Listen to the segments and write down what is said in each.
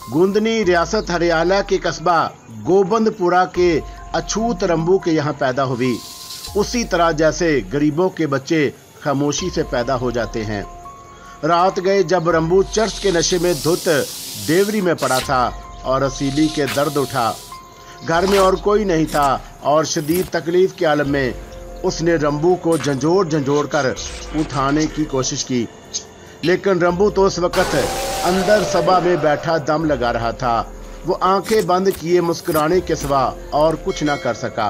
गुंदनी रियासत हरियाणा के कस्बा गोबंदपुरा के अछूत रंबू के यहाँ पैदा हुई। उसी तरह जैसे गरीबों के बच्चे खामोशी से पैदा हो जाते हैं। रात गए जब रंबू चर्च के नशे में धुत देवरी में पड़ा था और असीली के दर्द उठा। घर में और कोई नहीं था और शदीद तकलीफ के आलम में उसने रंबू को झंझोड़ कर उठाने की कोशिश की, लेकिन रंबू तो उस वक्त अंदर सभा में बैठा दम लगा रहा था। वो आंखें बंद किए मुस्कुराने के सिवा और कुछ ना कर सका।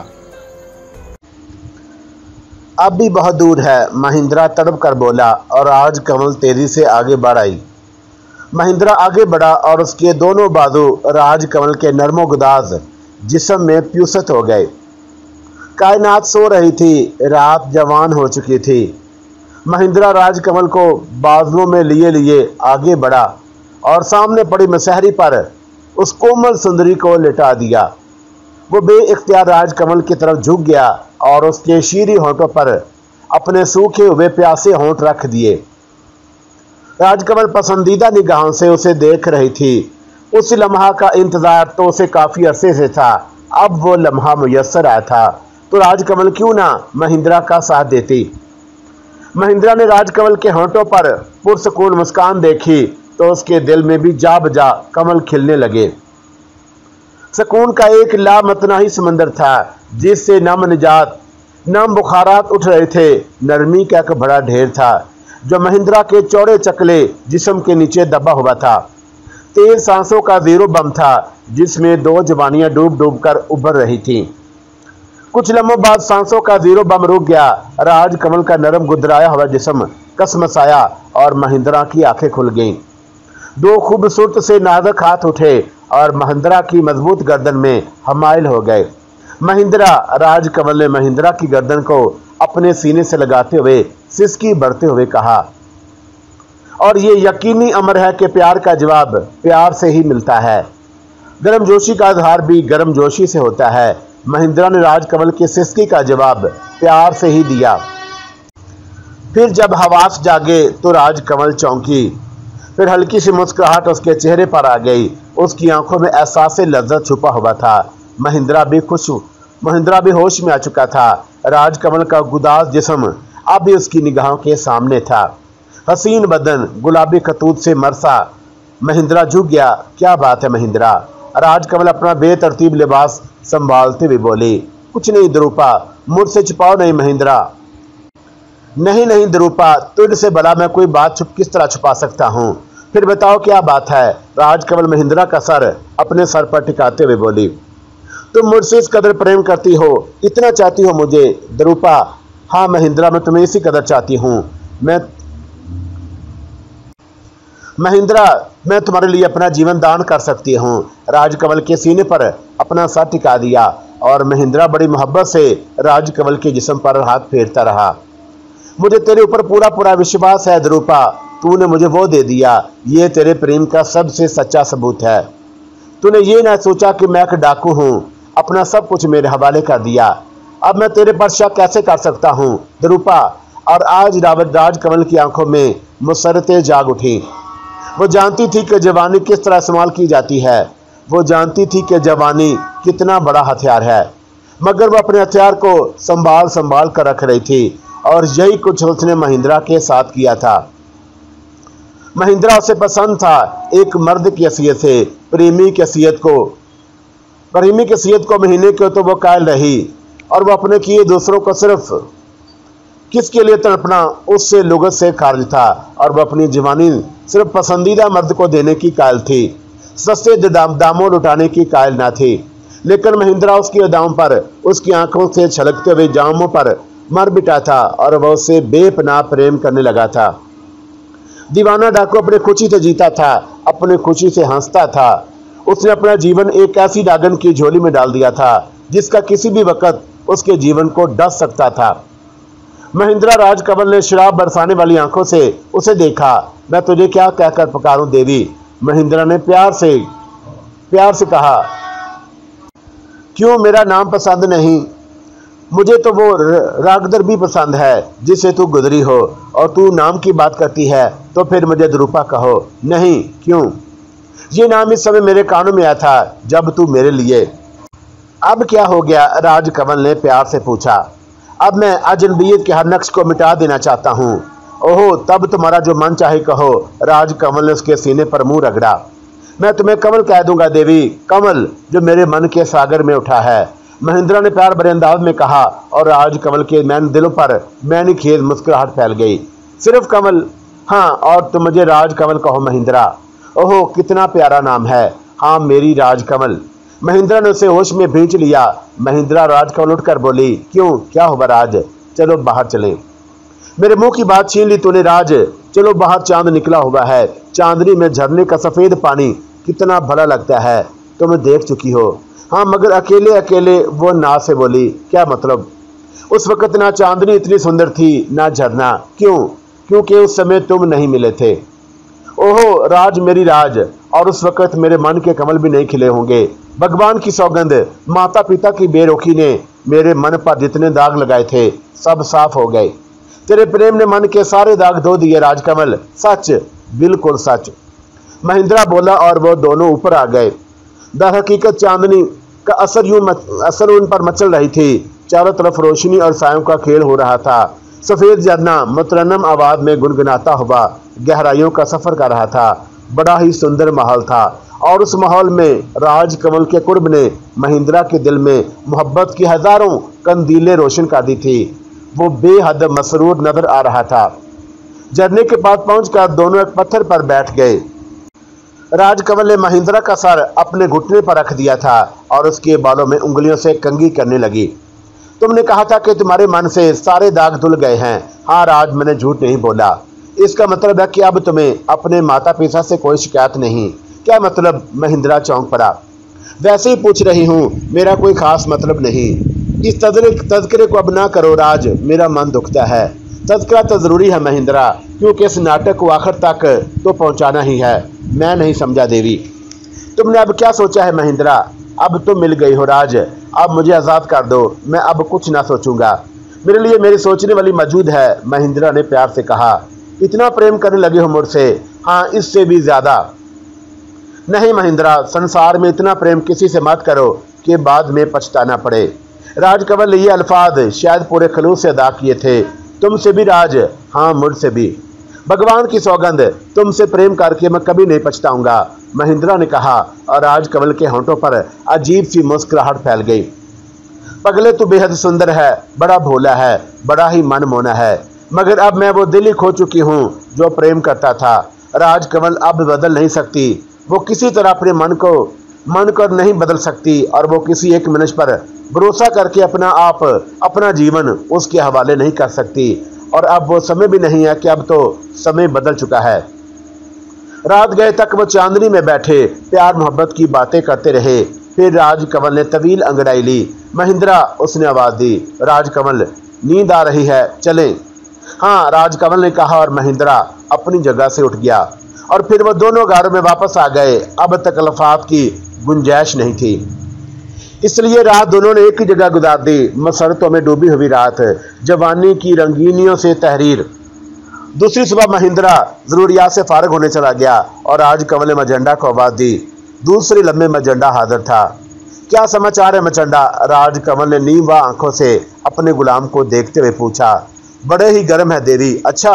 अब भी बहुत दूर है, महिंद्रा तड़प कर बोला और आज कमल तेजी से आगे बढ़ आई। महिंद्रा आगे बढ़ा और उसके दोनों बाजू राज कमल के नरमो गुदाज जिस्म में प्यूसत हो गए। कायनात सो रही थी, रात जवान हो चुकी थी। महिंद्रा राजकमल को बाजुओं में लिए आगे बढ़ा और सामने पड़ी मसहरी पर उस कोमल सुंदरी को लिटा दिया। वो बेइख्तियार राजकमल की तरफ झुक गया और उसके शीरी होंठों पर अपने सूखे हुए प्यासे होंठ रख दिए। राजकमल पसंदीदा निगाहों से उसे देख रही थी। उस लम्हा का इंतजार तो उसे काफी अरसे से था। अब वो लम्हा मुयस्सर आया था तो राजकमल क्यों ना महिंद्रा का साथ देती। महिंद्रा ने राजकमल के होंठों पर पुरसकून मुस्कान देखी तो उसके दिल में भी जा बजा कमल खिलने लगे। सुकून का एक लामतनाही समंदर था जिससे नम निजात नम बुखारात उठ रहे थे। नरमी का एक बड़ा ढेर था जो महिंद्रा के चौड़े चकले जिस्म के नीचे दबा हुआ था। तेज सांसों का जीरो बम था जिसमें दो जवानियां डूब डूब कर उभर रही थीं। कुछ लम्हों बाद सांसों का जीरो बम रुक गया। राजकमल का नरम गुदराया हुआ जिस्म कसमसाया और महिंद्रा की आंखें खुल गईं। दो खूबसूरत से नाजुक हाथ उठे और महिंद्रा की मजबूत गर्दन में हमाइल हो गए। राजकमल ने महिंद्रा की गर्दन को अपने सीने से लगाते हुए सिसकी बढ़ते हुए कहा, और ये यकीनी अमर है कि प्यार का जवाब प्यार से ही मिलता है। गर्मजोशी का इजहार भी गर्मजोशी से होता है। महिंद्रा ने राजकमल की सिसकी का जवाब प्यार से ही दिया। फिर जब हवास जागे तो राजकमल चौंकी। फिर हल्की सी मुस्कुराहट उसके चेहरे पर आ गई। उसकी आंखों में एहसास लज्जत छुपा हुआ था। महिंद्रा भी होश में आ चुका था। राजकमल का गुदाज जिस्म अब भी उसकी निगाहों के सामने था। हसीन बदन गुलाबी खतूत से मरसा। महिंद्रा झुक गया। क्या बात है महिंद्रा? राजकमल अपना बेतरतीब लिबास संभालते हुए बोली, कुछ नहीं द्रुपा, मुझसे छुपाओ नहीं महिंद्रा। नहीं द्रुपा, तुझसे भला मैं कोई बात किस तरह छुपा सकता हूँ? फिर बताओ क्या बात है? राजकमल महिंद्रा का सर अपने सर पर टिकाते हुए बोली, तुम मुझसे इस कदर प्रेम करती हो, इतना चाहती हो मुझे? द्रुपा, हाँ महिंद्रा, मैं तुम्हें इसी कदर चाहती हूँ। महिंद्रा, मैं तुम्हारे लिए अपना जीवन दान कर सकती हूँ। राजकमल के सीने पर अपना सर टिका दिया और महिंद्रा बड़ी मोहब्बत से राजकमल के जिस्म पर हाथ फेरता रहा। मुझे तेरे ऊपर पूरा विश्वास है द्रुपा, तूने मुझे वो दे दिया, ये तेरे प्रेम का सबसे सच्चा सबूत है। तूने ये ना सोचा कि मैं एक डाकू हूँ, अपना सब कुछ मेरे हवाले कर दिया। अब मैं तेरे पर शक कैसे कर सकता हूँ द्रुपा? और आज राजकमल की आंखों में मुसरतें जाग उठी। वो जानती थी कि जवानी किस तरह इस्तेमाल की जाती है। वो जानती थी कि जवानी कितना बड़ा हथियार है, मगर वो अपने हथियार को संभाल कर रख रही थी और यही कुछ उसने महिंद्रा के साथ किया था। महिंद्रा उसे पसंद था। एक मर्द की हैसियत से प्रेमी की हैसियत को महीने के तो वो कायल रही और वो अपने किए दूसरों को सिर्फ किसके लिए तड़पना उससे लुगत से खारिज था और वह अपनी जवानी सिर्फ पसंदीदा मर्द को देने की कायल थी, सस्ते दामों लुटाने की कायल ना थी। लेकिन महिंद्रा उसकी अदाओं पर, उसकी आंखों से छलकते हुए जामों पर मर बिटा था और वह उससे बेपनाह प्रेम करने लगा था। दीवाना डाकू अपनी खुशी से जीता था, अपनी खुशी से हंसता था। उसने अपना जीवन एक ऐसी डागन की झोली में डाल दिया था जिसका किसी भी वक्त उसके जीवन को डस सकता था। महिंद्रा राजकमल ने शराब बरसाने वाली आंखों से उसे देखा। मैं तुझे क्या कहकर पुकारूं देवी? महिंद्रा ने प्यार से कहा, क्यों मेरा नाम पसंद नहीं? मुझे तो वो रागदर भी पसंद है जिससे तू गुजरी हो, और तू नाम की बात करती है तो फिर मुझे द्रुपा कहो। नहीं, क्यों? ये नाम इस समय मेरे कानों में आया था जब तू मेरे लिए। अब क्या हो गया? राजकमल ने प्यार से पूछा। अब मैं अजनबियत के हर नक्श को मिटा देना चाहता हूँ। ओहो, तब तुम्हारा जो मन चाहे कहो। राजकमल ने उसके सीने पर मुंह रगड़ा। मैं तुम्हें कमल कह दूंगा देवी, कमल जो मेरे मन के सागर में उठा है, महिंद्रा ने प्यार भरे अंदाज में कहा। और राजकमल के मैन दिलों पर मैनी खेद मुस्कुराहट फैल गई। सिर्फ कमल? हाँ, और तुम मुझे राजकमल कहो महिंद्रा। ओहो, कितना प्यारा नाम है। हाँ, मेरी राजकमल। महिंद्रा ने उसे होश में भींच लिया। महिंद्रा राजकमल उठकर बोली, क्यों, क्या हुआ राज? चलो बाहर चलें। मेरे मुंह की बात छीन ली तूने राज। चलो बाहर, चांद निकला हुआ है। चांदनी में झरने का सफेद पानी कितना भला लगता है, तुम देख चुकी हो। हाँ, मगर अकेले अकेले। वो ना से बोली, क्या मतलब? उस वक्त ना चांदनी इतनी सुंदर थी ना झरना। क्यों? क्योंकि उस समय तुम नहीं मिले थे। ओहो राज, मेरी राज, और उस वक्त मेरे मन के कमल भी नहीं खिले होंगे। भगवान की सौगंध, माता पिता की बेरुखी ने मेरे मन पर जितने दाग लगाए थे सब साफ हो गए। तेरे प्रेम ने मन के सारे दाग धो दिए राजकमल। सच, बिल्कुल सच, महिंद्रा बोला। और वो दोनों ऊपर आ गए। दर हकीकत चांदनी का असर उन पर मचल रही थी। चारों तरफ रोशनी और सायों का खेल हो रहा था। सफेद झरना मुतरन्नम आवाज में गुनगुनाता हुआ गहराइयों का सफर कर रहा था। बड़ा ही सुंदर माहौल था, और उस माहौल में राजकमल के कुर्ब ने महिंद्रा के दिल में मोहब्बत की हजारों कंदीलें रोशन कर दी थी। वो बेहद मसरूर नजर आ रहा था। झरने के पास पहुंचकर दोनों एक पत्थर पर बैठ गए। राजकमल ने महिंद्रा का सर अपने घुटने पर रख दिया था और उसके बालों में उंगलियों से कंघी करने लगी। तुमने कहा था कि तुम्हारे मन से सारे दाग धुल गए हैं। हाँ राज, मैंने झूठ नहीं बोला। इसका मतलब है कि अब तुम्हें अपने माता पिता से कोई शिकायत नहीं। क्या मतलब? महिंद्रा चौंक पड़ा। वैसे ही पूछ रही हूँ, मेरा कोई खास मतलब नहीं। इस तज़किरे को अब ना करो राज, मेरा मन दुखता है। तज़किरा तो जरूरी है महिंद्रा, क्योंकि इस नाटक को आखिर तक तो पहुंचाना ही है। मैं नहीं समझा देवी। तुमने अब क्या सोचा है महिंद्रा? अब तुम मिल गई हो राज, अब मुझे आज़ाद कर दो। मैं अब कुछ ना सोचूंगा। मेरे लिए मेरी सोचने वाली मौजूद है, महिंद्रा ने प्यार से कहा। इतना प्रेम करने लगे हो मुझसे? हाँ, इससे भी ज्यादा। नहीं महिंद्रा, संसार में इतना प्रेम किसी से मत करो कि बाद में पछताना पड़े। राजकमल ने ये अल्फाज शायद पूरे खलूस से अदा किए थे। तुमसे भी राज? हाँ, मुझसे भी। भगवान की सौगंध, तुमसे प्रेम करके मैं कभी नहीं पछताऊंगा, महिंद्रा ने कहा। और राजकमल के होंठों पर अजीब सी मुस्कुराहट फैल गई। पगले, तू बेहद सुंदर है, बड़ा भोला है, बड़ा ही मनमोना है, मगर अब मैं वो दिल ही खो चुकी हूँ जो प्रेम करता था। राजकमल अब बदल नहीं सकती। वो किसी तरह अपने मन को नहीं बदल सकती, और वो किसी एक मनुष्य पर भरोसा करके अपना जीवन उसके हवाले नहीं कर सकती। और अब वो समय भी नहीं है कि अब तो समय बदल चुका है। रात गए तक वो चांदनी में बैठे प्यार मोहब्बत की बातें करते रहे। फिर राजकमल ने तवील अंगड़ाई ली। महिंद्रा, उसने आवाज दी। राजकमल, नींद आ रही है, चलें? हाँ, राजकमल ने कहा, और महिंद्रा अपनी जगह से उठ गया। और फिर वो दोनों घरों में वापस आ गए। अब तक अल्फाज की गुंजाइश नहीं थी, इसलिए रात दोनों ने एक ही जगह गुजार दी। मसरतों में डूबी हुई रात, जवानी की रंगीनियों से तहरीर। दूसरी सुबह महिंद्रा जरूरियात से फारग होने चला गया, और राजकमल ने मजंडा को आवाज दी। दूसरे लम्बे मजंडा हाजिर था। क्या समाचार है मचंडा? राजकमल ने नींवा आंखों से अपने गुलाम को देखते हुए पूछा। बड़े ही गर्म है देवी। अच्छा,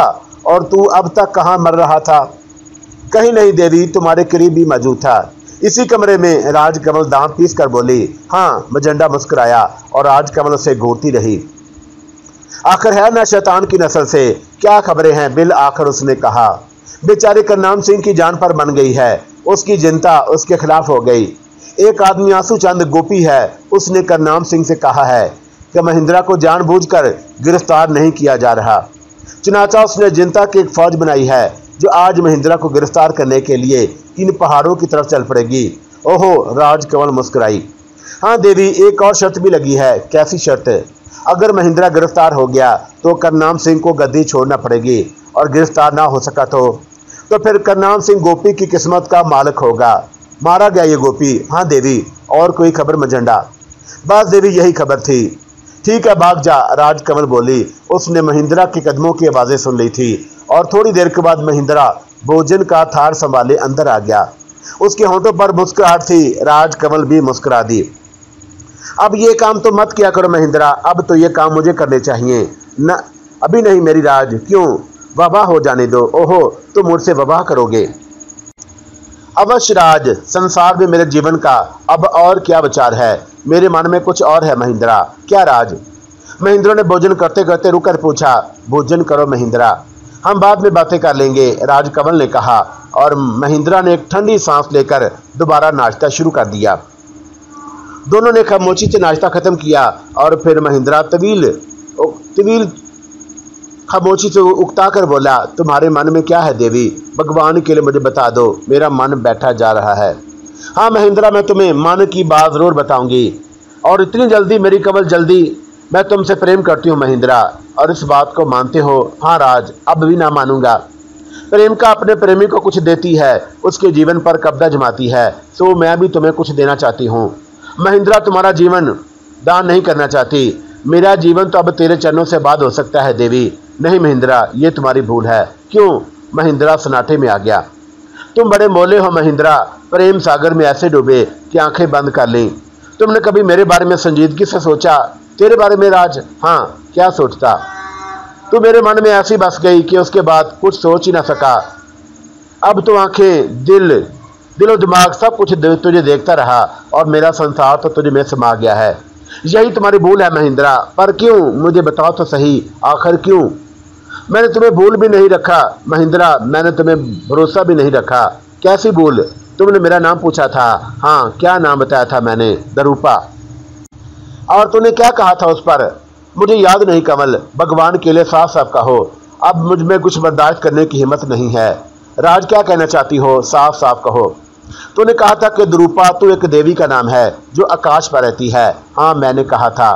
और तू अब तक कहाँ मर रहा था? कहीं नहीं देवी, तुम्हारे करीब ही मौजूद था, इसी कमरे में। राजकमल दांत पीस कर बोली। हाँ, मजंडा मुस्कुराया, और राजकमल उसे घूरती रही। आखिर है ना शैतान की नस्ल से, क्या खबरें हैं? बिल आखिर उसने कहा। बेचारे करनाम सिंह की जान पर बन गई है, उसकी जनता उसके खिलाफ हो गई। एक आदमी आंसू चंद गोपी है, उसने करनाम सिंह से कहा है कि महिंद्रा को जानबूझकर गिरफ्तार नहीं किया जा रहा। चुनाचा उसने जनता की एक फौज बनाई है जो आज महिंद्रा को गिरफ्तार करने के लिए इन पहाड़ों की तरफ चल पड़ेगी। ओहो, राजकमल मुस्कुराई। हाँ देवी, एक और शर्त भी लगी है। कैसी शर्त? अगर महिंद्रा गिरफ्तार हो गया तो करनाम सिंह को गद्दी छोड़ना पड़ेगी, और गिरफ्तार ना हो सका तो फिर करनाम सिंह गोपी की किस्मत का मालिक होगा। मारा गया ये गोपी? हाँ देवी। और कोई खबर मजंडा? बस देवी, यही खबर थी। ठीक है, भाग जा, राजकमल बोली। उसने महिंद्रा के कदमों की आवाजें सुन ली थी, और थोड़ी देर के बाद महिंद्रा भोजन का थार संभाले अंदर आ गया। उसके होंठों पर मुस्कुराहट थी। राजकमल भी मुस्कुरा दी। अब ये काम तो मत किया करो महेंद्रा, अब तो ये काम मुझे करने चाहिए। न अभी नहीं मेरी राज, क्यों? वबाह हो जाने दो। ओहो, तुम मुझसे वबाह करोगे? अवश्य राज, संसार में मेरे जीवन का अब और क्या विचार है? मेरे मन में कुछ और है महेंद्रा। क्या राज? महेंद्र ने भोजन करते करते रुककर पूछा। भोजन करो महेंद्रा, हम बाद में बातें कर लेंगे, राजकमल ने कहा। और महेंद्रा ने एक ठंडी सांस लेकर दोबारा नाश्ता शुरू कर दिया। दोनों ने खामोशी से नाश्ता खत्म किया और फिर महेंद्रा तवील खामोशी से उकता कर बोला, तुम्हारे मन में क्या है देवी? भगवान के लिए मुझे बता दो, मेरा मन बैठा जा रहा है। हाँ महेंद्रा, मैं तुम्हें मन की बात जरूर बताऊंगी। और इतनी जल्दी मेरी कमल? जल्दी? मैं तुमसे प्रेम करती हूँ महेंद्रा, और इस बात को मानते हो? हाँ राज, अब भी ना मानूंगा। प्रेम का अपने प्रेमी को कुछ देती है, उसके जीवन पर कब्जा जमाती है, तो मैं भी तुम्हें कुछ देना चाहती हूँ। महेंद्रा, तुम्हारा जीवन दान नहीं करना चाहती। मेरा जीवन तो अब तेरे चरणों से बाद हो सकता है देवी। नहीं महेंद्रा, ये तुम्हारी भूल है। क्यों? महेंद्रा सन्नाटे में आ गया। तुम बड़े मोले हो महेंद्रा, प्रेम सागर में ऐसे डूबे कि आंखें बंद कर ली। तुमने कभी मेरे बारे में संजीदगी से सोचा? तेरे बारे में राज? हाँ, क्या सोचता? तू मेरे मन में ऐसी बस गई कि उसके बाद कुछ सोच ही ना सका। अब तो आंखें, दिलो दिमाग सब कुछ तुझे देखता रहा, और मेरा संसार तो तुझे में समा गया है। यही तुम्हारी भूल है महेंद्रा। पर क्यों? मुझे बताओ तो सही, आखिर क्यों? मैंने तुम्हें भूल भी नहीं रखा महेंद्रा, मैंने तुम्हें भरोसा भी नहीं रखा। कैसी भूल? तुमने मेरा नाम पूछा था। हाँ, क्या नाम बताया था मैंने? दरूपा। और तूने क्या कहा था उस पर? मुझे याद नहीं कमल, भगवान के लिए साफ साफ कहो। अब मुझ में कुछ बर्दाश्त करने की हिम्मत नहीं है। राज, क्या कहना चाहती हो? साफ साफ कहो। तूने कहा था कि दरूपा तू एक देवी का नाम है जो आकाश पर रहती है। हाँ, मैंने कहा था।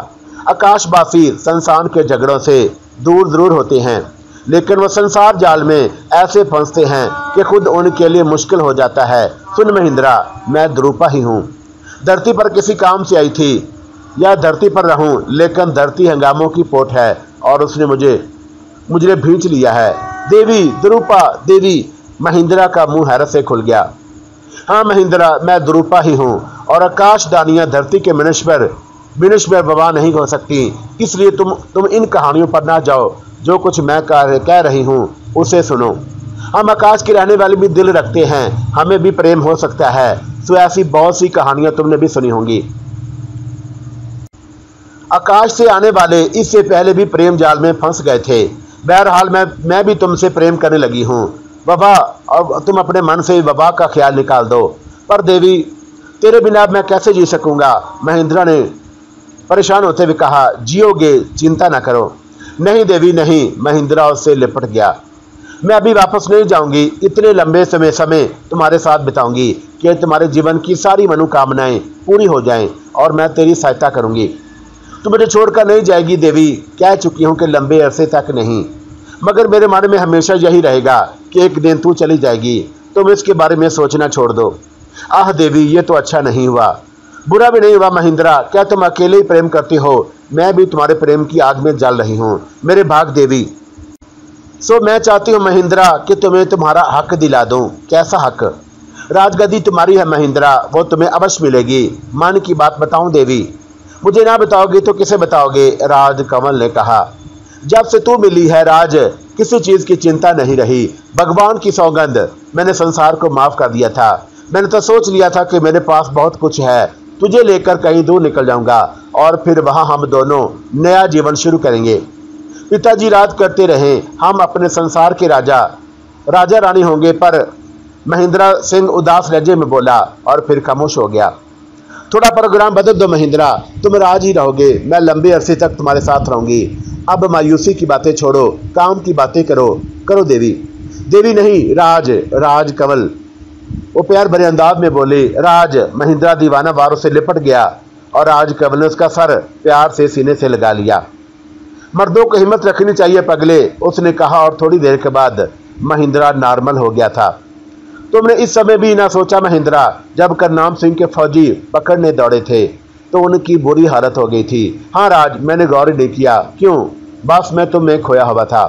आकाशवासी संसार के झगड़ों से दूर जरूर होते हैं, लेकिन वो संसार जाल में ऐसे फंसते हैं कि खुद उनके लिए मुश्किल हो जाता है। सुन महेंद्रा, मैं दरूपा ही हूँ। धरती पर किसी काम से आई थी, या धरती पर रहूं, लेकिन धरती हंगामों की पोट है और उसने मुझे भींच लिया है। देवी, दरूपा, देवी। महेंद्रा का मुंह हैरत से खुल गया। हाँ महेंद्रा, मैं दरूपा ही हूँ, और आकाशदानियां धरती के मिनश में बवा नहीं हो सकती। इसलिए तुम इन कहानियों पर ना जाओ। जो कुछ मैं कह रही हूँ उसे सुनो। हम आकाश के रहने वाले भी दिल रखते हैं, हमें भी प्रेम हो सकता है। तो ऐसी बहुत सी कहानियां तुमने भी सुनी होंगी। आकाश से आने वाले इससे पहले भी प्रेम जाल में फंस गए थे। बहरहाल मैं भी तुमसे प्रेम करने लगी हूँ। वबा, अब तुम अपने मन से वबा का ख्याल निकाल दो। पर देवी, तेरे बिना मैं कैसे जी सकूंगा? महेंद्रा ने परेशान होते हुए कहा। जियोगे, चिंता न करो। नहीं देवी नहीं, महेंद्रा उससे लिपट गया। मैं अभी वापस नहीं जाऊंगी। इतने लंबे समय तुम्हारे साथ बिताऊंगी कि तुम्हारे जीवन की सारी मनोकामनाएं पूरी हो जाएं, और मैं तेरी सहायता करूंगी। तू मुझे छोड़कर नहीं जाएगी देवी। कह चुकी हूं कि लंबे अरसे तक नहीं, मगर मेरे मन में हमेशा यही रहेगा कि एक दिन तू चली जाएगी। तुम इसके बारे में सोचना छोड़ दो। आह देवी, ये तो अच्छा नहीं हुआ। बुरा भी नहीं हुआ महेंद्रा। क्या तुम अकेले ही प्रेम करती हो? मैं भी तुम्हारे प्रेम की आग में जल रही हूँ मेरे भाग देवी। सो मैं चाहती हूँ महेंद्रा कि तुम्हें तुम्हारा हक दिला दूं। कैसा हक? राजगद्दी तुम्हारी है महेंद्रा, वो तुम्हें अवश्य मिलेगी। मन की बात बताऊं देवी? मुझे ना बताओगे तो किसे बताओगे? राजकमल ने कहा। जब से तू मिली है राज, किसी चीज की चिंता नहीं रही। भगवान की सौगंध, मैंने संसार को माफ कर दिया था। मैंने तो सोच लिया था कि मेरे पास बहुत कुछ है, तुझे लेकर कहीं दूर निकल जाऊंगा, और फिर वहां हम दोनों नया जीवन शुरू करेंगे। पिताजी राज करते रहे, हम अपने संसार के राजा रानी होंगे। पर महेंद्रा सिंह उदास लहजे में बोला, और फिर खामोश हो गया। थोड़ा प्रोग्राम बदल दो महेंद्रा, तुम राज ही रहोगे, मैं लंबे अरसे तक तुम्हारे साथ रहूंगी। अब मायूसी की बातें छोड़ो, काम की बातें करो देवी। देवी नहीं, राजकमल, वो प्यार भरे अंदाज में बोली। राज। महेंद्रा दीवाना वारों से लिपट गया, और राजकमल ने उसका सर प्यार से सीने से लगा लिया। मर्दों को हिम्मत रखनी चाहिए पगले, उसने कहा, और थोड़ी देर के बाद महेंद्रा नॉर्मल हो गया था। तुमने इस समय भी ना सोचा महेंद्रा, जब करनाम सिंह के फौजी पकड़ने दौड़े थे तो उनकी बुरी हालत हो गई थी? हाँ राज, मैंने गौर नहीं किया। क्यों? बस मैं तुम्हें खोया हुआ था।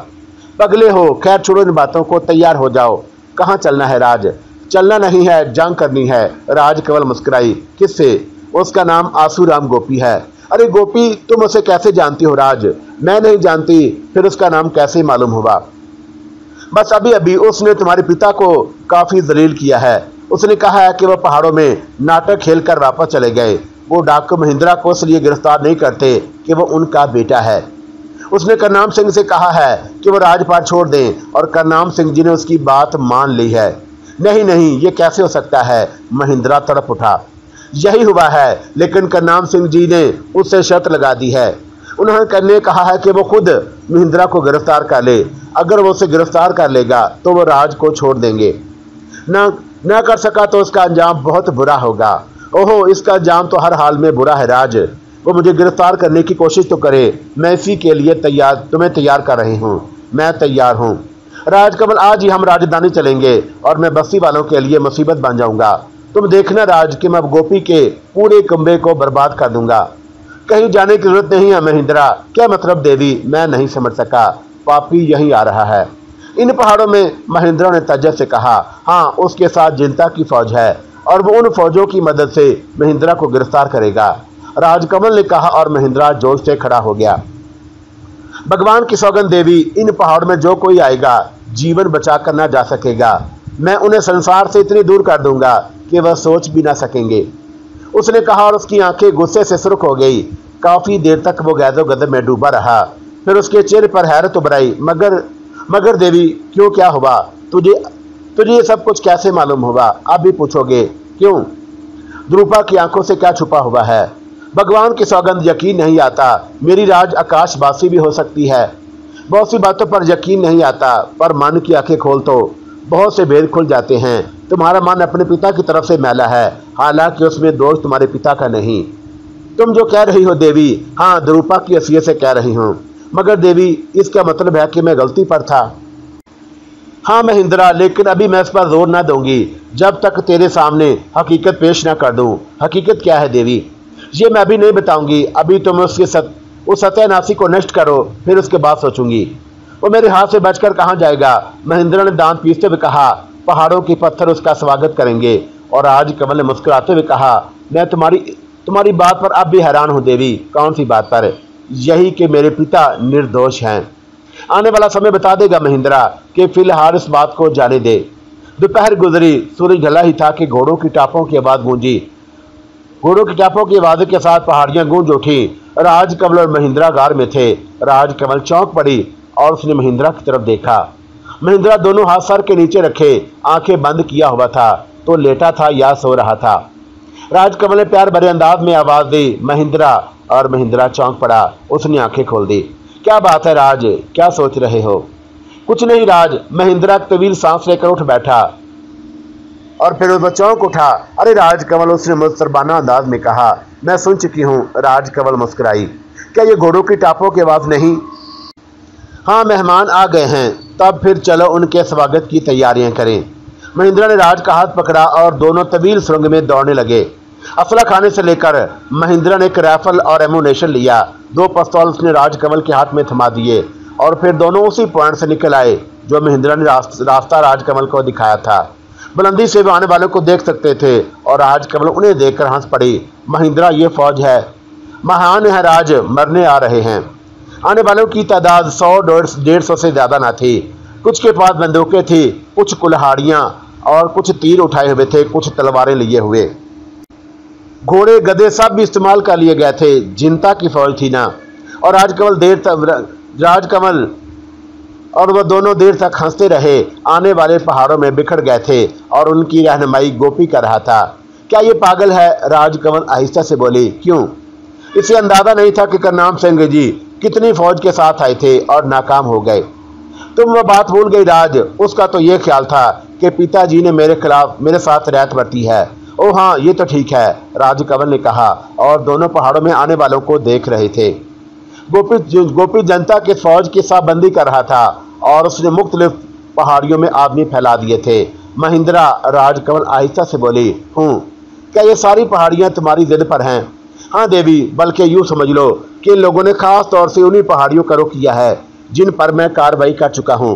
पगले हो। खैर छोड़ो इन बातों को, तैयार हो जाओ। कहाँ चलना है राज? चलना नहीं है, जंग करनी है। राजकमल मुस्कुराई। किससे? उसका नाम आसूराम गोपी है। अरे गोपी, तुम उसे कैसे जानती हो राज? मैं नहीं जानती, फिर उसका नाम कैसे मालूम हुआ? बस अभी अभी उसने तुम्हारे पिता को काफी जलील किया है। उसने कहा है कि वह पहाड़ों में नाटक खेलकर वापस चले गए। वो डाकू महिंद्रा को इसलिए गिरफ्तार नहीं करते कि वो उनका बेटा है। उसने करनाम सिंह से कहा है कि वो राजपाट छोड़ दें और करनाम सिंह जी ने उसकी बात मान ली है। नहीं नहीं, ये कैसे हो सकता है? महिंद्रा तड़प उठा। यही हुआ है, लेकिन करनाम सिंह जी ने उससे शर्त लगा दी है। उन्होंने कहा है कि वो खुद महिंद्रा को गिरफ्तार कर ले। अगर वो उसे गिरफ्तार कर लेगा तो वो राज को छोड़ देंगे। न कर सका तो उसका अंजाम बहुत बुरा होगा। ओहो, इसका अंजाम तो हर हाल में बुरा है राज। वो मुझे गिरफ्तार करने की कोशिश तो करे, मैं इसी के लिए तुम्हें तैयार कर रही हूँ। मैं तैयार हूँ राजकमल, आज ही हम राजधानी चलेंगे और मैं बस्ती वालों के लिए मुसीबत बन जाऊंगा। तुम देखना राज कि मैं गोपी के पूरे कुंबे को बर्बाद कर दूंगा। कहीं जाने की जरूरत नहीं है महिंद्रा। क्या मतलब देवी? मैं नहीं समझ सका। पापी यहीं आ रहा है, इन पहाड़ों में। महिंद्रा ने तज्जब से कहा। हाँ, उसके साथ जिंता की फौज है और वो उन फौजों की मदद से महिंद्रा को गिरफ्तार करेगा, राजकमल ने कहा और महिंद्रा जोश से खड़ा हो गया। भगवान की सौगंध देवी, इन पहाड़ों में जो कोई आएगा जीवन बचा कर ना जा सकेगा। मैं उन्हें संसार से इतनी दूर कर दूंगा कि वह सोच भी ना सकेंगे, उसने कहा और उसकी आंखें गुस्से से सुर्ख हो गई। काफी देर तक वो गैज़ो गदर में डूबा रहा। फिर उसके चेहरे पर हैरत उभर आई। मगर देवी, क्यों? क्या हुआ? तुझे ये सब कुछ कैसे मालूम हुआ? आप भी पूछोगे क्यों? द्रुपा की आंखों से क्या छुपा हुआ है? भगवान की सौगंध, यकीन नहीं आता। मेरी राज आकाशवासी भी हो सकती है। बहुत सी बातों पर यकीन नहीं आता, पर मन की आंखें खोल तो बहुत से भेद खुल जाते हैं। तुम्हारा मन अपने पिता की तरफ से मैला है, हालांकि उसमें दोष तुम्हारे पिता का नहीं। तुम जो कह रही हो देवी, हाँ, द्रुपा की हैसियत से कह रही हूँ। मगर देवी, इसका मतलब है कि मैं गलती पर था। हाँ महिंद्रा, लेकिन अभी मैं इस पर जोर ना दूंगी जब तक तेरे सामने हकीकत पेश ना कर दूं। हकीकत क्या है देवी? ये मैं अभी नहीं बताऊंगी। अभी तुम उस सत्यानाशी को नष्ट करो, फिर उसके बाद सोचूंगी। वो मेरे हाथ से बचकर कहाँ जाएगा? महिंद्रा ने दांत पीसते हुए कहा। पहाड़ों के पत्थर उसका स्वागत करेंगे। और राजकमल ने मुस्कुराते हुए कहा, मैं तुम्हारी बात पर अब भी हैरान हूँ देवी। कौन सी बात पर? यही कि मेरे पिता निर्दोष हैं। आने वाला समय बता देगा महिंद्रा, कि फिलहाल इस बात को जाने दे। दोपहर गुजरी, सूरज ढला ही था कि घोड़ों की टापों की आवाज गूंजी। घोड़ों की टापों की आवाज के साथ पहाड़ियां गूंज उठी। राजकमल और महिंद्रा गार में थे। राजकमल चौंक पड़ी और उसने महिंद्रा की तरफ देखा। महिंद्रा दोनों हाथ सर के नीचे रखे, आंखें बंद किया हुआ था, तो लेटा था या सो रहा था। राजकमल ने प्यार भरे अंदाज में आवाज दी, महिंद्रा, और महिंद्रा चौंक पड़ा। उसने आंखें खोल दी। क्या बात है राज, क्या सोच रहे हो? कुछ नहीं राज। महिंद्रा तवील सांस लेकर उठ बैठा और फिर वह चौंक उठा। अरे राजकमल, उसने मुस्तरबाना अंदाज में कहा। मैं सुन चुकी हूँ। राजकमल मुस्कुराई। क्या ये घोड़ों की टापों की आवाज नहीं? हाँ, मेहमान आ गए हैं। तब फिर चलो उनके स्वागत की तैयारियां करें। महिंद्रा ने राज का हाथ पकड़ा और दोनों तवील सुरंग में दौड़ने लगे। असला खाने से लेकर महिंद्रा ने एक राइफल और एमुनेशन लिया। 2 पिस्तौल उसने राजकमल के हाथ में थमा दिए और फिर दोनों उसी पॉइंट से निकल आए जो महिंद्रा ने रास्ता राजकमल को दिखाया था। बुलंदी से वे आने वालों को देख सकते थे और राजकमल उन्हें देखकर हंस पड़ी। महिंद्रा, ये फौज है, महान है राज, मरने आ रहे हैं। आने वालों की तादाद 100-150 से ज्यादा न थी। कुछ के पास बंदूकें थी, कुछ कुल्हाड़ियां और कुछ तीर उठाए हुए थे, कुछ तलवारें लिए हुए। घोड़े गधे सब भी इस्तेमाल कर लिए गए थे। जिंता की फौज थी ना। और राजकमल और वह दोनों देर तक हंसते रहे। आने वाले पहाड़ों में बिखर गए थे और उनकी रहनुमाई गोपी कर रहा था। क्या ये पागल है? राजकमल आहिस्ता से बोली। क्यों? इसे अंदाजा नहीं था कि करनाम सिंह जी कितनी फौज के साथ आए थे और नाकाम हो गए। तुम वह बात भूल गई राज। उसका तो ये ख्याल था कि पिताजी ने मेरे साथ रैत बरती है। ओ हाँ, ये तो ठीक है, राजकमल ने कहा और दोनों पहाड़ों में आने वालों को देख रहे थे। गोपी जनता के फौज की साबंदी कर रहा था और उसने मुख्तलिफ पहाड़ियों में आदमी फैला दिए थे। महिंद्रा, राजकमल आहिस्ता से बोली, हूँ। क्या ये सारी पहाड़ियाँ तुम्हारी जिद पर हैं? हाँ देवी, बल्कि यूँ समझ लो कि इन लोगों ने खास तौर से उन्हीं पहाड़ियों का रुख किया है जिन पर मैं कार्रवाई कर चुका हूँ।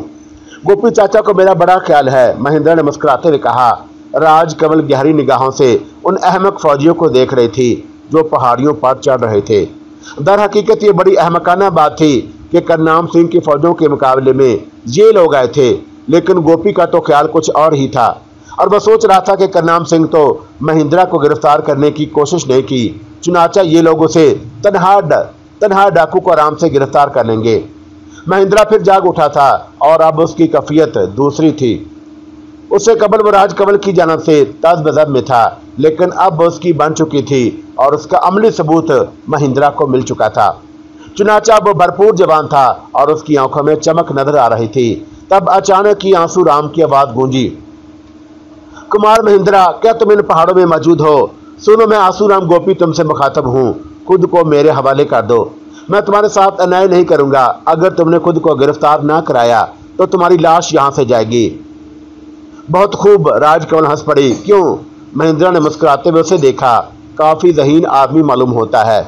गोपी चाचा को मेरा बड़ा ख्याल है, महिंद्रा ने मुस्कुराते हुए कहा। राजकमल गहरी निगाहों से उन अहमक फौजियों को देख रही थी जो पहाड़ियों पर चढ़ रहे थे। दर हकीकत ये बड़ी अहमकाना बात थी कि करनाम सिंह की फौजों के मुकाबले में ये लोग आए थे, लेकिन गोपी का तो ख्याल कुछ और ही था और वह सोच रहा था कि करनाम सिंह तो महिंद्रा को गिरफ्तार करने की कोशिश नहीं की, चुनाचा ये लोग उसे तन्हा डाकू को आराम से गिरफ्तार कर लेंगे। महिंद्रा फिर जाग उठा था और अब उसकी कैफियत दूसरी थी। उससे कबल वो राजकमल की जानब से तज़-बज़ब में था, लेकिन अब उसकी बन चुकी थी और उसका अमली सबूत महिंद्रा को मिल चुका था। चुनाचा वो भरपूर जवान था और उसकी आंखों में चमक नजर आ रही थी। तब अचानक ही आंसू राम की आवाज गूंजी, कुमार महिंद्रा, क्या तुम इन पहाड़ों में मौजूद हो? सुनो, मैं आंसू राम गोपी तुमसे मुखातब हूँ। खुद को मेरे हवाले कर दो। मैं तुम्हारे साथ अन्याय नहीं करूंगा। अगर तुमने खुद को गिरफ्तार ना कराया तो तुम्हारी लाश यहाँ से जाएगी। बहुत खूब, राजकमल हंस पड़ी। क्यों? महिंद्रा ने मुस्कुराते हुए उसे देखा। काफी ज़हीन आदमी मालूम होता है।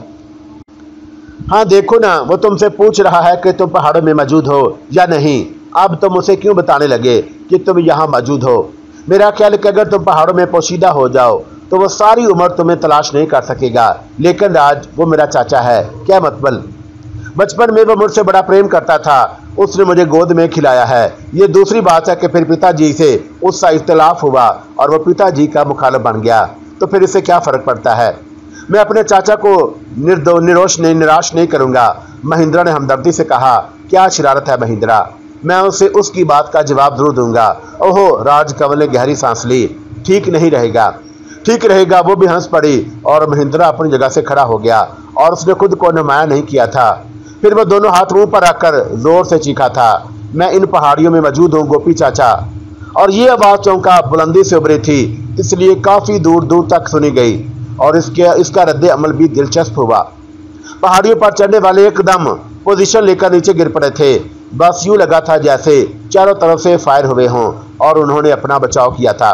हाँ देखो ना, वो तुमसे पूछ रहा है कि तुम पहाड़ों में मौजूद हो या नहीं। अब तुम उसे क्यों बताने लगे कि तुम यहाँ मौजूद हो? मेरा ख्याल है कि अगर तुम पहाड़ों में पोशीदा हो जाओ तो वो सारी उम्र तुम्हें तलाश नहीं कर सकेगा। लेकिन राज, वो मेरा चाचा है। क्या मतलब? बचपन में वो मुझसे बड़ा प्रेम करता था। उसने मुझे गोद में खिलाया है। ये दूसरी बात है कि फिर पिताजी से उसका इख्तिलाफ हुआ और वो पिताजी का मुखालिफ बन गया, तो फिर इससे क्या फ़र्क पड़ता है? मैं अपने चाचा को निराश नहीं करूंगा। महिंद्रा ने हमदर्दी से कहा। क्या शरारत है महिंद्रा, मैं उसे उसकी बात का जवाब जरूर दूंगा। ओहो, राजकमल ने गहरी सांस ली। ठीक नहीं रहेगा, ठीक रहेगा। वो भी हंस पड़ी और महिंद्रा अपनी जगह से खड़ा हो गया और उसने खुद को नुमाया नहीं किया था। फिर वह दोनों हाथ मुंह पर रखकर जोर से चीखा था, मैं इन पहाड़ियों में मौजूद हूँ गोपी चाचा। और ये आवाज़ चौंका बुलंदी से उभरी थी, इसलिए काफ़ी दूर दूर तक सुनी गई और इसका रद्द अमल भी दिलचस्प हुआ। पहाड़ियों पर चढ़ने वाले एकदम पोजीशन लेकर नीचे गिर पड़े थे। बस यूं लगा था जैसे चारों तरफ से फायर हुए हों और उन्होंने अपना बचाव किया था।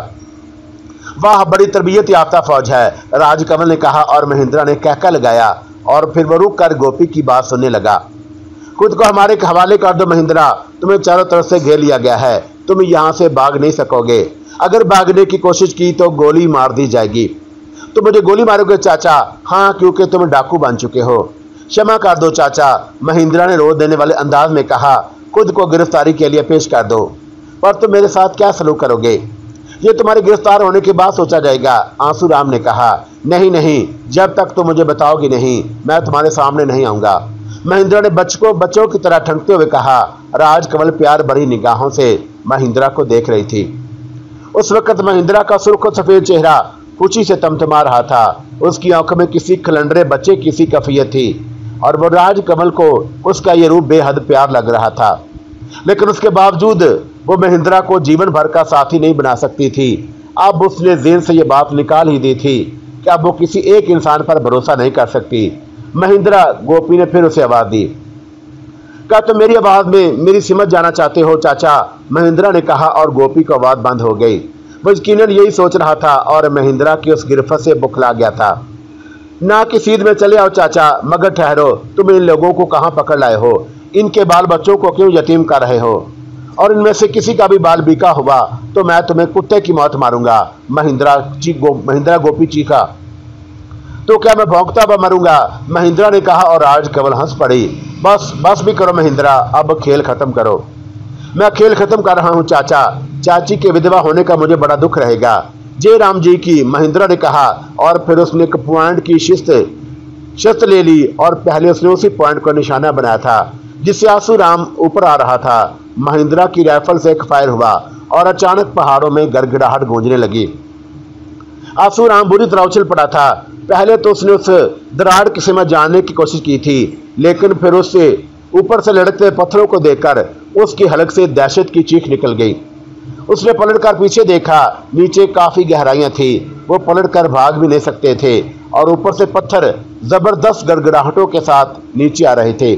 वाह, बड़ी तरबियत याफ्ता फौज है, राजकमल ने कहा और महिंद्रा ने कहका लगाया और फिर वो रुक कर गोपी की बात सुनने लगा। खुद को हमारे हवाले कर दो महिंद्रा, तुम्हें चारों तरफ से घेर लिया गया है। तुम यहाँ से भाग नहीं सकोगे। अगर भागने की कोशिश की तो गोली मार दी जाएगी। तुम मुझे गोली मारोगे चाचा? हाँ, क्योंकि तुम डाकू बन चुके हो। क्षमा कर दो चाचा, महिंद्रा ने रोक देने वाले अंदाज में कहा। खुद को गिरफ्तारी के लिए पेश कर दो। पर तुम मेरे साथ क्या सलूक करोगे? ये तुम्हारे गिरफ्तार होने के बाद सोचा जाएगा, आंसू राम ने कहा। नहीं नहीं, जब तक तुम मुझे बताओगी नहीं, मैं तुम्हारे सामने नहीं आऊंगा। महिंद्रा ने बच्चों की तरह ठनकते हुए कहा। राजकमल प्यार भरी निगाहों से महिंद्रा को देख रही थी। उस वक्त महिंद्रा का सुर्ख सफेद चेहरा खुशी से तमतमा रहा था। उसकी आंखों में किसी खलंडरे बच्चे की सी कैफियत थी और वो राजकमल को उसका ये रूप बेहद प्यार लग रहा था। लेकिन उसके बावजूद वो महिंद्रा को जीवन भर का साथी नहीं बना सकती थी। अब उसने ज़हन से ये बात निकाल ही दी थी कि अब वो किसी एक इंसान पर भरोसा नहीं कर सकती। महिंद्रा, गोपी ने फिर उसे आवाज़ दी। क्या तुम मेरी आवाज़ में मेरी सिमत जाना चाहते हो चाचा? महिंद्रा ने कहा और गोपी की आवाज़ बंद हो गई। वो यकीनन यही सोच रहा था और महिंद्रा की उस गिरफ्त से बुखला गया था। ना कि सीध में चले आओ चाचा, मगर ठहरो, तुम इन लोगों को कहाँ पकड़ लाए हो? इनके बाल बच्चों को क्यों यतीम कर रहे हो? और इनमें से किसी का भी बाल बिका हुआ तो मैं तुम्हें कुत्ते की मौत मारूंगा। महिंद्रा गोपी चीखा। तो क्या मैं भौंकता हुआ मरूंगा? महिंद्रा ने कहा और राजकमल हंस पड़ी। बस भी करो महिंद्रा, अब खेल खत्म करो। मैं खेल खत्म कर रहा हूँ चाचा। चाची के विधवा होने का मुझे बड़ा दुख रहेगा। जय राम जी की, महिंद्रा ने कहा और फिर उसने एक पॉइंट की शस्त्र ले ली और पहले उसने उसी पॉइंट को निशाना बनाया था जिससे आंसू राम ऊपर आ रहा था। महिंद्रा की राइफल से एक फायर हुआ और अचानक पहाड़ों में गड़गड़ाहट गूंजने लगी। आंसू राम बुरी तरह उछल पड़ा था। पहले तो उसने उस दरार की सीमा जानने की कोशिश की थी, लेकिन फिर उससे ऊपर से लड़कते पत्थरों को देखकर उसकी हलक से दहशत की चीख निकल गई। उसने पलटकर पीछे देखा। नीचे काफी गहराइयां थी। वो पलटकर भाग भी नहीं सकते थे और ऊपर से पत्थर जबरदस्त गड़गड़ाहटों के साथ नीचे आ रहे थे।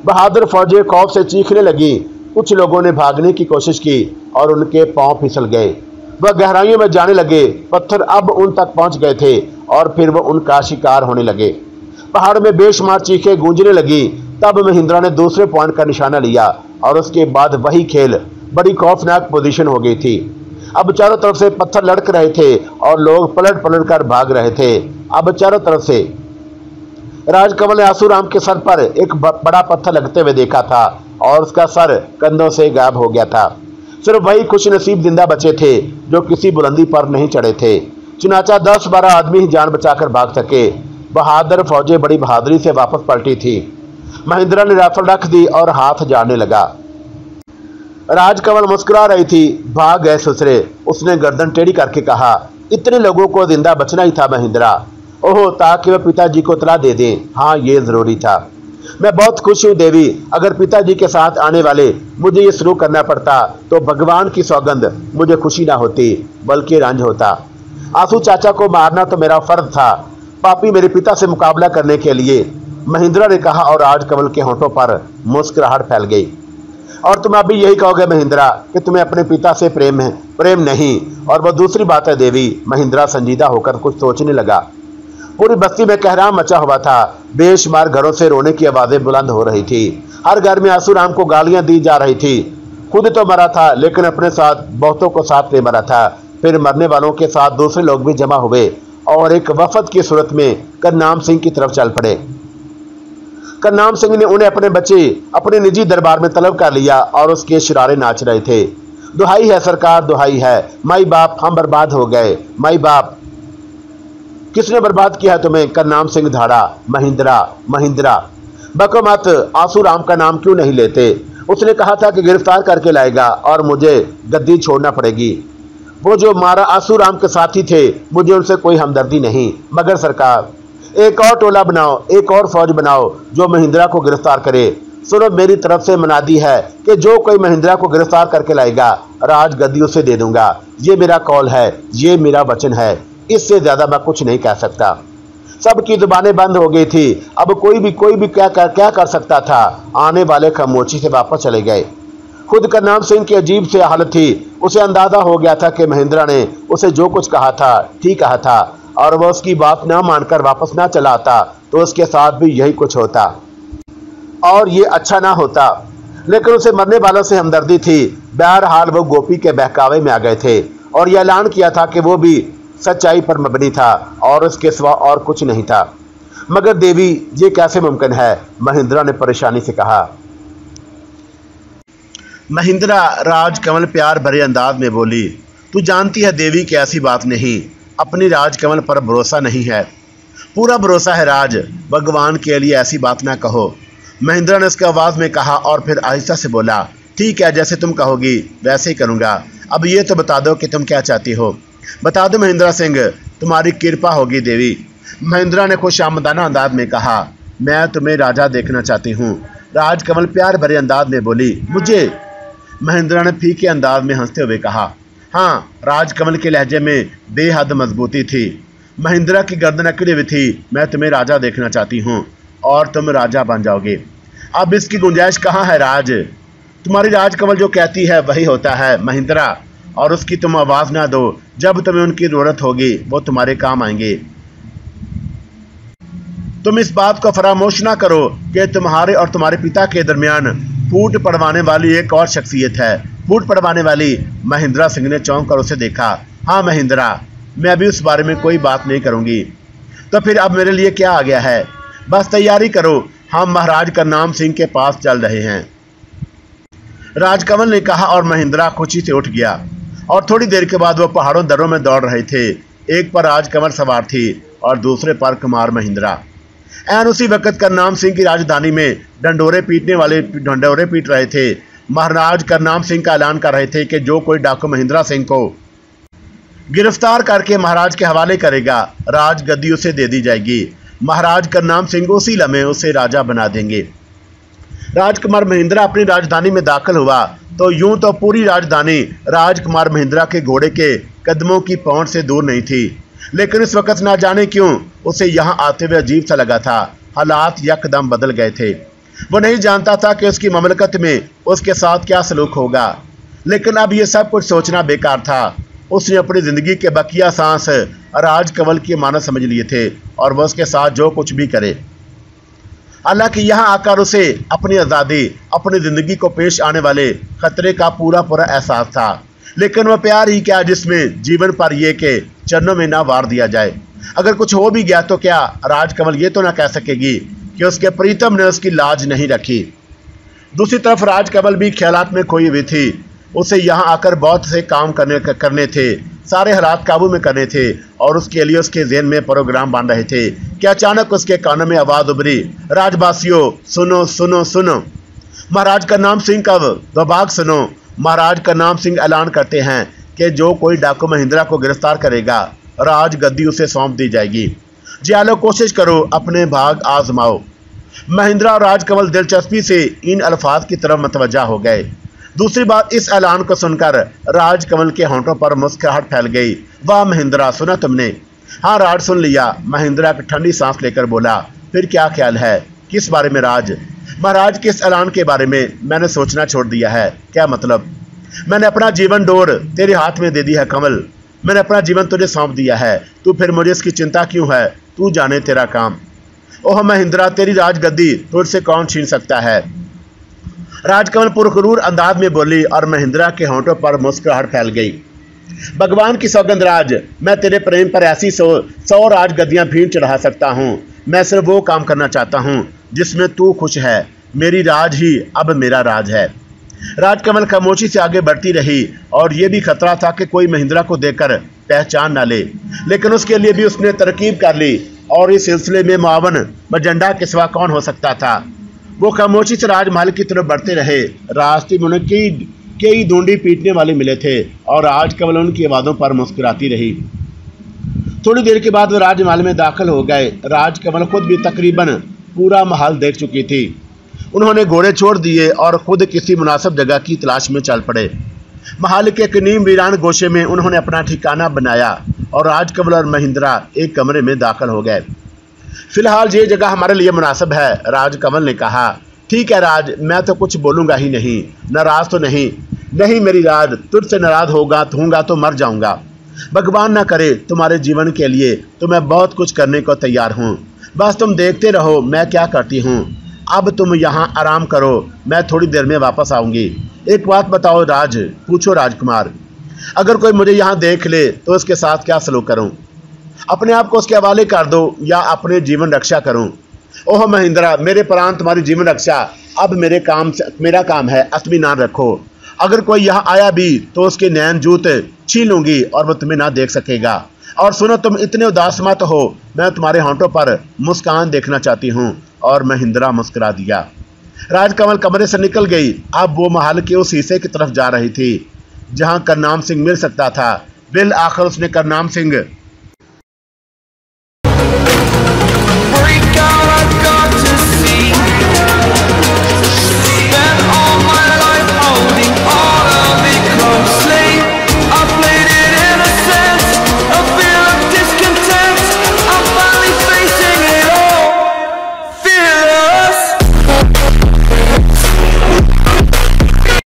बहादुर फौजें खौफ से चीखने लगी। कुछ लोगों ने भागने की कोशिश की और उनके पांव फिसल गए। वह गहराइयों में जाने लगे। पत्थर अब उन तक पहुंच गए थे और फिर वह उनका शिकार होने लगे। पहाड़ में बेशुमार चीखें गूंजने लगी। तब महिंद्रा ने दूसरे पॉइंट का निशाना लिया और उसके बाद वही खेल बड़ी खौफनाक पोजीशन हो गई थी। अब चारों तरफ से पत्थर लड़क रहे थे और लोग पलट पलट कर भाग रहे थे। अब चारों तरफ से राजकमल ने आसूराम के सर पर एक बड़ा पत्थर लगते हुए देखा था और उसका सर कंधों से गायब हो गया था। सिर्फ वही खुश नसीब जिंदा बचे थे जो किसी बुलंदी पर नहीं चढ़े थे। चुनाचा 10-12 आदमी ही जान बचाकर भाग सके। बहादुर फौजें बड़ी बहादुरी से वापस पलटी थी। महिंद्रा ने राइफल रख दी और हाथ झाड़ने लगा। राजकमल मुस्कुरा रही थी। भाग गए ससुरे, उसने गर्दन टेढ़ी करके कहा। इतने लोगों को जिंदा बचना ही था महिंद्रा। ओहो, ताकि वह पिताजी को इत्तला दे दें। हाँ, ये जरूरी था। मैं बहुत खुश हूँ देवी। अगर पिताजी के साथ आने वाले मुझे ये शुरू करना पड़ता तो भगवान की सौगंध मुझे खुशी ना होती बल्कि रंज होता। आंसू चाचा को मारना तो मेरा फर्ज था, पापी मेरे पिता से मुकाबला करने के लिए, महिंद्रा ने कहा और राजकमल के होंठों पर मुस्कुराहट फैल गई। और तुम अभी यही कहोगे महिंद्रा कि तुम्हें अपने पिता से प्रेम है? प्रेम नहीं, और वह दूसरी बात है देवी। महिंद्रा संजीदा होकर कुछ सोचने लगा। पूरी बस्ती में कहराम मचा हुआ था। बेशुमार घरों से रोने की आवाजें बुलंद हो रही थी। हर घर में आसूराम को गालियां दी जा रही थी। खुद तो मरा था लेकिन अपने साथ बहुतों को साथ ले मरा था। फिर मरने वालों के साथ दूसरे लोग भी जमा हुए और एक वफद की सूरत में करनाम सिंह की तरफ चल पड़े। करनाम सिंह ने उन्हें अपने बच्चे अपने निजी दरबार में तलब कर लिया और उसके शिरारे नाच रहे थे। दुहाई है सरकार, दुहाई है, माई बाप हम बर्बाद हो गए। माई बाप किसने बर्बाद किया तुम्हें? करनाम सिंह धाड़ा। महिंद्रा, महिंद्रा बको मत। आसूराम का नाम क्यों नहीं लेते? उसने कहा था कि गिरफ्तार करके लाएगा और मुझे गद्दी छोड़ना पड़ेगी। वो जो मारा आसूराम के साथी थे, मुझे उनसे कोई हमदर्दी नहीं। मगर सरकार, एक और टोला बनाओ, एक और फौज बनाओ जो महिंद्रा को गिरफ्तार करे। सुनो, मेरी तरफ से मनादी है कि जो कोई महिंद्रा को गिरफ्तार करके लाएगा राज गद्दी उसे दे दूंगा। ये मेरा कॉल है, ये मेरा वचन है। इससे ज्यादा मैं कुछ नहीं कह सकता। सबकी जुबानें बंद हो गई थी। अब कोई भी क्या कर सकता था। आने वाले खामोशी से वापस चले गए। खुद करनाम सिंह की अजीब सी हालत थी। उसे अंदाजा हो गया था कि महिंद्रा ने उसे जो कुछ कहा था ठीक कहा था और वह उसकी बात ना मानकर वापस ना चला आता तो उसके साथ भी यही कुछ होता और ये अच्छा ना होता। लेकिन उसे मरने वालों से हमदर्दी थी। बहरहाल वो गोपी के बहकावे में आ गए थे और यह ऐलान किया था कि वो भी सच्चाई पर मबनी था और उसके सिवा और कुछ नहीं था। मगर देवी, ये कैसे मुमकिन है? महिंद्रा ने परेशानी से कहा। महिंद्रा, राजकमल प्यार भरे अंदाज में बोली। तू जानती है देवी कि ऐसी बात नहीं। अपनी राजकमल पर भरोसा नहीं है। पूरा भरोसा है राज। भगवान के लिए ऐसी बात ना कहो। महिंद्रा ने उसके आवाज में कहा और फिर आहिस्ता से बोला। ठीक है, जैसे तुम कहोगी वैसे ही करूँगा। अब ये तो बता दो कि तुम क्या चाहती हो। बता दो महिंद्रा सिंह, तुम्हारी कृपा होगी देवी। महिंद्रा ने खुशामदाना अंदाज में कहा। मैं तुम्हें राजा देखना चाहती हूँ। राजकमल प्यार भरे अंदाज में बोली। मुझे? महिंद्रा ने फीके अंदाज में हंसते हुए कहा। हाँ, राजकमल के लहजे में बेहद मजबूती थी। महिंद्रा की गर्दन अकड़ी हुई थी। मैं तुम्हें राजा देखना चाहती हूँ और तुम राजा बन जाओगे। अब इसकी गुंजाइश कहाँ है राज? तुम्हारी राजकमल जो कहती है वही होता है महिंद्रा, और उसकी तुम आवाज ना दो। जब तुम्हें उनकी जरूरत होगी वो तुम्हारे काम आएंगे। तुम इस बात को फरामोश ना करो कि तुम्हारे और तुम्हारे पिता के दरमियान फूट पड़वाने वाली एक और शख्सियत है। फूट पड़वाने वाली? महिंद्रा सिंह ने चौंक कर उसे देखा। हाँ महिंद्रा, मैं अभी उस बारे में कोई बात नहीं करूंगी। तो फिर अब मेरे लिए क्या आ गया है? बस तैयारी करो, हम महाराज करनाम सिंह के पास चल रहे हैं। राजकमल ने कहा और महिंद्रा खुशी से उठ गया और थोड़ी देर के बाद वो पहाड़ों दर्रों में दौड़ रहे थे। एक पर राजकमल सवार थी और दूसरे पर कुमार महिंद्रा। ऐन उसी वक्त करनाम सिंह की राजधानी में ढंडोरे पीटने वाले ढंडोरे पीट रहे थे। महाराज करनाम सिंह का ऐलान कर रहे थे कि जो कोई डाकू महिंद्रा सिंह को गिरफ्तार करके महाराज के हवाले करेगा राज गद्दी उसे दे दी जाएगी। महाराज करनाम सिंह उसी लम्हे उसे राजा बना देंगे। राजकुमार महिंद्रा अपनी राजधानी में दाखिल हुआ तो यूं तो पूरी राजधानी राजकुमार महिंद्रा के घोड़े के कदमों की पहुंच से दूर नहीं थी, लेकिन इस वक्त ना जाने क्यों उसे यहाँ आते हुए अजीब सा लगा था। हालात यकदम बदल गए थे। वो नहीं जानता था कि उसकी ममलकत में उसके साथ क्या सलूक होगा, लेकिन अब ये सब कुछ सोचना बेकार था। उसने अपनी जिंदगी के बकिया सांस राजकमल की मानत समझ लिए थे और वह उसके साथ जो कुछ भी करे। हालांकि यहाँ आकर उसे अपनी आज़ादी, अपनी जिंदगी को पेश आने वाले खतरे का पूरा एहसास था। लेकिन वह प्यार ही क्या जिसमें जीवन पर ये के चरणों में ना वार दिया जाए। अगर कुछ हो भी गया तो क्या राजकमल ये तो ना कह सकेगी कि उसके प्रीतम ने उसकी लाज नहीं रखी। दूसरी तरफ राजकमल भी ख्यालात में खोई हुई थी। उसे यहाँ आकर बहुत से काम करने थे, सारे हालात काबू में करने थे और उसके लिए उसके ज़हन में प्रोग्राम बन रहे थे कि अचानक उसके कानों में आवाज़ उभरी, राजवासियों सुनो सुनो सुनो, महाराज करनाम सिंह का वबाग सुनो। महाराज करनाम सिंह ऐलान करते हैं कि जो कोई डाकू महिंद्रा को गिरफ्तार करेगा राज गद्दी उसे सौंप दी जाएगी। जियालो कोशिश करो, अपने भाग आजमाओ। महिंद्रा और राजकमल दिलचस्पी से इन अल्फाज की तरफ मतवज्जा हो गए। दूसरी बात, इस ऐलान को सुनकर राजकमल के होंठों पर मुस्कुराहट फैल गई। वाह महिंद्रा, सुना तुमने? हाँ राज, सुन लिया। महिंद्रा की ठंडी सांस लेकर बोला, फिर क्या ख्याल है? किस बारे में राज? महाराज के इस ऐलान के बारे में मैंने सोचना छोड़ दिया है। क्या मतलब? मैंने अपना जीवन डोर तेरे हाथ में दे दी है कमल, मैंने अपना जीवन तुझे सौंप दिया है। तू फिर मुझे इसकी चिंता क्यों है? तू जाने तेरा काम। ओह महिंद्रा, तेरी राजगद्दी तुझसे कौन छीन सकता है? राजकमल पुरखरूर अंदाज में बोली और महिंद्रा के होंठों पर मुस्कुराहट फैल गई। भगवान की सौगंध राज, मैं तेरे प्रेम पर ऐसी 100 राजगद्दियां भीड़ चढ़ा सकता हूँ। मैं सिर्फ वो काम करना चाहता हूँ जिसमें तू खुश है। मेरी राज ही अब मेरा राज है। राजकमल खामोशी से आगे बढ़ती रही और ये भी खतरा था कि कोई महिंद्रा को देखकर पहचान ना ले, लेकिन उसके लिए भी उसने तरकीब कर ली और इस सिलसिले में मावन मजंडा के सिवा कौन हो सकता था। वो खामोशी से राजमहल की तरफ बढ़ते रहे। रास्ते में उन्हें कई ढूंढी पीटने वाले मिले थे और राजकमल उनकी आवाज़ों पर मुस्कुराती रही। थोड़ी देर के बाद वो राजमहल में दाखिल हो गए। राजकमल खुद भी तकरीबन पूरा महल देख चुकी थी। उन्होंने घोड़े छोड़ दिए और खुद किसी मुनासिब जगह की तलाश में चल पड़े। महल के कनीम वीरान गोशे में उन्होंने अपना ठिकाना बनाया और राजकमल और महिंद्रा एक कमरे में दाखिल हो गए। फिलहाल ये जगह हमारे लिए मुनासिब है, राजकमल ने कहा। ठीक है राज, मैं तो कुछ बोलूँगा ही नहीं। नाराज तो नहीं? नहीं मेरी राज, तुझसे नाराज होऊंगा तो मर जाऊंगा। भगवान ना करे, तुम्हारे जीवन के लिए तो मैं बहुत कुछ करने को तैयार हूँ। बस तुम देखते रहो मैं क्या करती हूँ। अब तुम यहाँ आराम करो, मैं थोड़ी देर में वापस आऊँगी। एक बात बताओ राज, पूछो राजकुमार, अगर कोई मुझे यहाँ देख ले तो उसके साथ क्या सलूक करूँ? अपने आप को उसके हवाले कर दो या अपने जीवन रक्षा करूँ? ओह महिंद्रा, मेरे प्राण तुम्हारी जीवन रक्षा अब मेरा काम है। इत्मीनान रखो। अगर कोई यहाँ आया भी तो उसके नैन जूत छीन लूंगी और वह तुम्हें ना देख सकेगा। और सुनो, तुम इतने उदास मत हो, मैं तुम्हारे होंठों पर मुस्कान देखना चाहती हूँ। और महिंद्रा मुस्कुरा दिया। राजकमल कमरे से निकल गई। अब वो महल के उस हिस्से की तरफ जा रही थी जहाँ करनाम सिंह मिल सकता था। बिल आखिर उसने करनाम सिंह